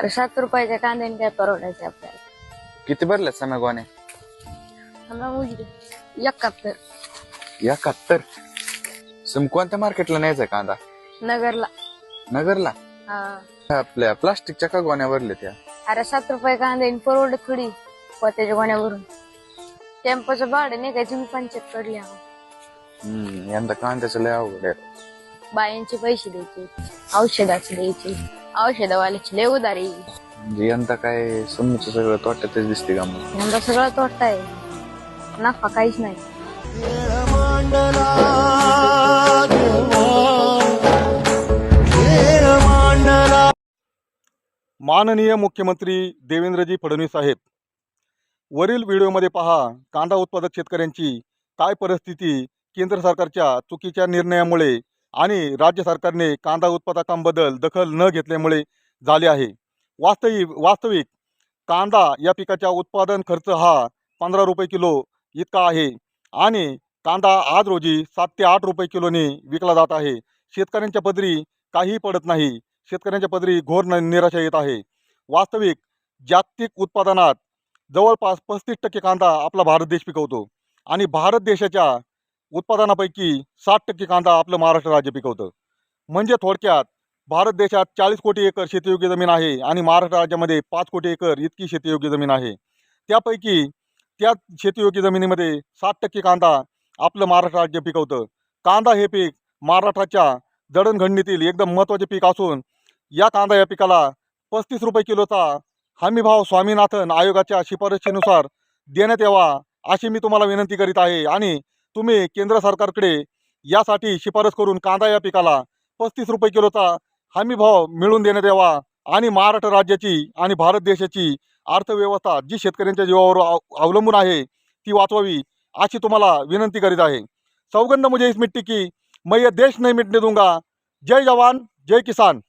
अरे 7 रुपयाच्या कांद्याने काय परवडायचं आपल्याला. किती भरल्यात सम्या गोण्या? समजा मुजरी 71 71. कोणत्या मार्केटला न्यायचा कांदा? नगरला. नगरला? हा. आपल्या प्लास्टिकच्या का गोण्या भरल्या त्या? अरे 7 रुपये कांद्याने परवडत थोडी पोत्याच्या गोण्यावरून. टेम्पोचं भाडं निघायची मी पंचायत कडली. यंदा कांद्याचं लय अवघड आहे. बायांचे पैसे द्यायचे, औषधाचे द्यायचे, औषधवाल्याची लय उधारी. म्हणजे यंदा काय समूचं सगळं तोट्यातच दिसते का मग? यंदा सगळं तोटा आहे, नफा काहीच नाही. माननीय मुख्यमंत्री देवेंद्रजी फडणवीस साहेब, वरील व्हिडिओमध्ये पहा कांदा उत्पादक शेतकऱ्यांची काय परिस्थिती केंद्र सरकारच्या चुकीच्या निर्णयामुळे आणि राज्य सरकारने कांदा उत्पादकांबद्दल दखल न घेतल्यामुळे झाले आहे. वास्तविक कांदा या पिकाचा उत्पादन खर्च हा 15 रुपये किलो इतका आहे आणि कांदा आज रोजी 7 ते 8 रुपये किलोने विकला जात आहे. शेतकऱ्यांच्या पदरी काही पडत नाही. शेतकऱ्यांच्या पदरी घोर निराशा येत आहे. वास्तविक जागतिक उत्पादनात जवळपास 35% कांदा आपला भारत देश पिकवतो आणि भारत देशाच्या उत्पादनापैकी 60% कांदा आपलं महाराष्ट्र राज्य पिकवतं. म्हणजे थोडक्यात भारत देशात 40 कोटी एकर शेतीयोग्य जमीन आहे आणि महाराष्ट्र राज्यामध्ये 5 कोटी एकर इतकी शेतीयोग्य जमीन आहे. त्यापैकी त्या शेतीयोग्य जमिनीमध्ये 60% कांदा आपलं महाराष्ट्र राज्य पिकवतं. कांदा हे पीक महाराष्ट्राच्या जडणघडणीतील एकदम महत्त्वाचे पीक असून या कांदा या पिकाला 35 रुपये किलोचा हमीभाव स्वामीनाथन आयोगाच्या शिफारशीनुसार देण्यात यावा अशी मी तुम्हाला विनंती करीत आहे. आणि तुम्ही केंद्र सरकारकडे यासाठी शिफारस करून कांदा या पिकाला 35 रुपये किलोचा हमीभाव मिळवून देण्यात यावा आणि महाराष्ट्र राज्याची आणि भारत देशाची अर्थव्यवस्था जी शेतकऱ्यांच्या जीवावर अवलंबून आहे ती वाचवावी अशी तुम्हाला विनंती करीत आहे. सौगंध मुझे इस मिट्टी की, मैं ये देश नहीं मिटने दूंगा. जय जवान जय किसान.